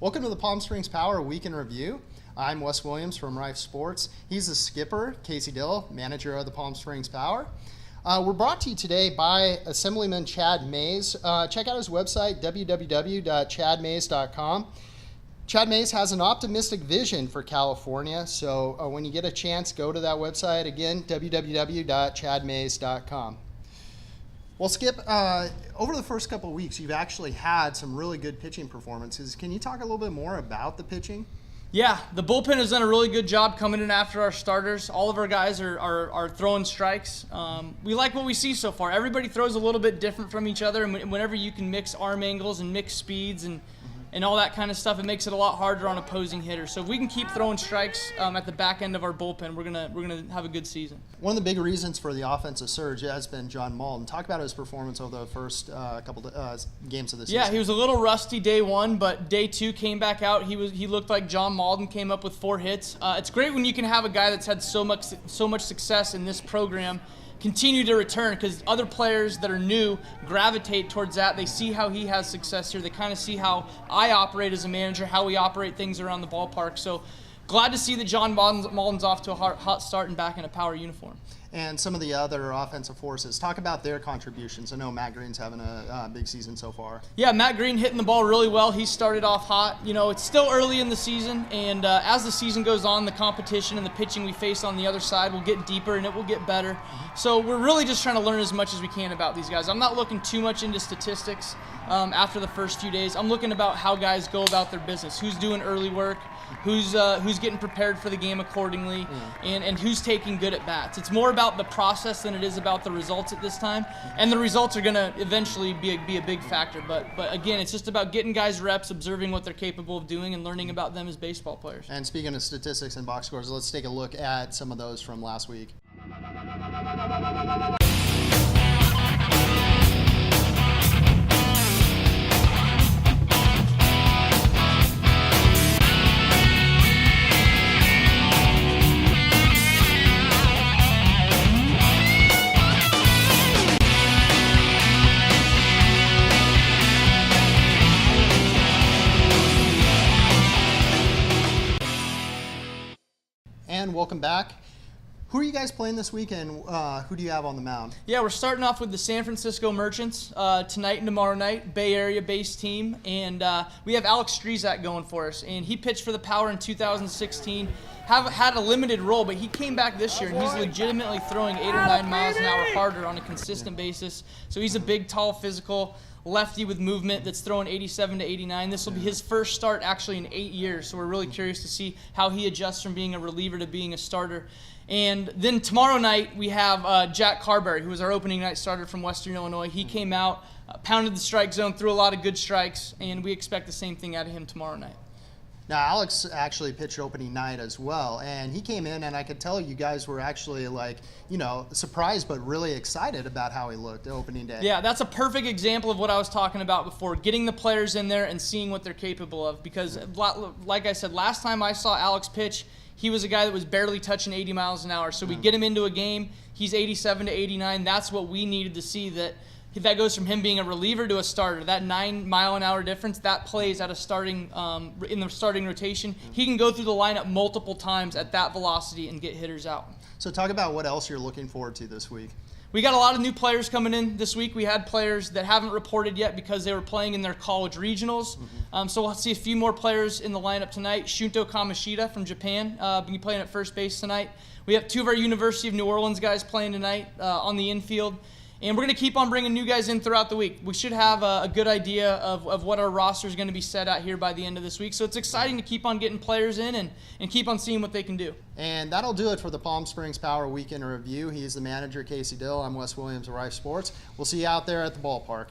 Welcome to the Palm Springs Power Week in Review. I'm Wes Williams from Rife Sports. He's the skipper, Casey Dill, manager of the Palm Springs Power. We're brought to you today by Assemblyman Chad Mays. Check out his website, www.chadmays.com. Chad Mays has an optimistic vision for California, so when you get a chance, go to that website. Again, www.chadmays.com. Well, Skip, over the first couple of weeks, you've actually had some really good pitching performances. Can you talk a little bit more about the pitching? Yeah, the bullpen has done a really good job coming in after our starters. All of our guys are throwing strikes. We like what we see so far. Everybody throws a little bit different from each other, and whenever you can mix arm angles and mix speeds and all that kind of stuff, it makes it a lot harder on opposing hitters. So if we can keep throwing strikes at the back end of our bullpen, we're gonna have a good season. One of the big reasons for the offensive surge has been John Malden. Talk about his performance over the first couple games of the season. Yeah, he was a little rusty day one, but day two came back out. He looked like John Malden, came up with 4 hits. It's great when you can have a guy that's had so much success in this program continue to return, because other players that are new gravitate towards that. They see how he has success here. They kind of see how I operate as a manager, how we operate things around the ballpark. So glad to see that John Malden's off to a hot start and back in a Power uniform. And some of the other offensive forces, talk about their contributions. I know Matt Green's having a big season so far. Yeah, Matt Green hitting the ball really well. He started off hot. You know, it's still early in the season, and as the season goes on, the competition and the pitching we face on the other side will get deeper and it will get better. So we're really just trying to learn as much as we can about these guys. I'm not looking too much into statistics after the first few days. I'm looking about how guys go about their business, who's doing early work, who's getting prepared for the game accordingly, and who's taking good at bats. It's more about the process than it is about the results at this time, and the results are going to eventually be a big factor. But again, it's just about getting guys reps, observing what they're capable of doing, and learning about them as baseball players. And speaking of statistics and box scores, let's take a look at some of those from last week. And welcome back. Who are you guys playing this week, and who do you have on the mound? Yeah, we're starting off with the San Francisco Merchants tonight and tomorrow night, Bay Area-based team, and we have Alex Strezak going for us, and he pitched for the Power in 2016. Had a limited role, but he came back this year, and he's legitimately throwing 8 or 9 miles an hour harder on a consistent basis. So he's a big, tall, physical lefty with movement that's throwing 87 to 89. This will be his first start actually in 8 years, so we're really curious to see how he adjusts from being a reliever to being a starter. And then tomorrow night we have Jack Carberry, who was our opening night starter from Western Illinois. He came out, pounded the strike zone, threw a lot of good strikes, and we expect the same thing out of him tomorrow night. Now, Alex actually pitched opening night as well, and he came in, and I could tell you guys were actually, surprised but really excited about how he looked opening day. Yeah, that's a perfect example of what I was talking about before, getting the players in there and seeing what they're capable of, because like I said, last time I saw Alex pitch, he was a guy that was barely touching 80 miles an hour. So we get him into a game, he's 87 to 89. That's what we needed to see, that goes from him being a reliever to a starter. That 9-mile-an-hour difference, that plays at a starting in the starting rotation. He can go through the lineup multiple times at that velocity and get hitters out. So talk about what else you're looking forward to this week. We got a lot of new players coming in this week. We had players that haven't reported yet because they were playing in their college regionals. So we'll see a few more players in the lineup tonight. Shunto Kamishita from Japan will be playing at first base tonight. We have 2 of our University of New Orleans guys playing tonight on the infield. And we're going to keep on bringing new guys in throughout the week. We should have a good idea of what our roster is going to be set out here by the end of this week. So it's exciting to keep on getting players in and keep on seeing what they can do. And that'll do it for the Palm Springs Power Weekend Review. He's the manager, Casey Dill. I'm Wes Williams of Rife Sports. We'll see you out there at the ballpark.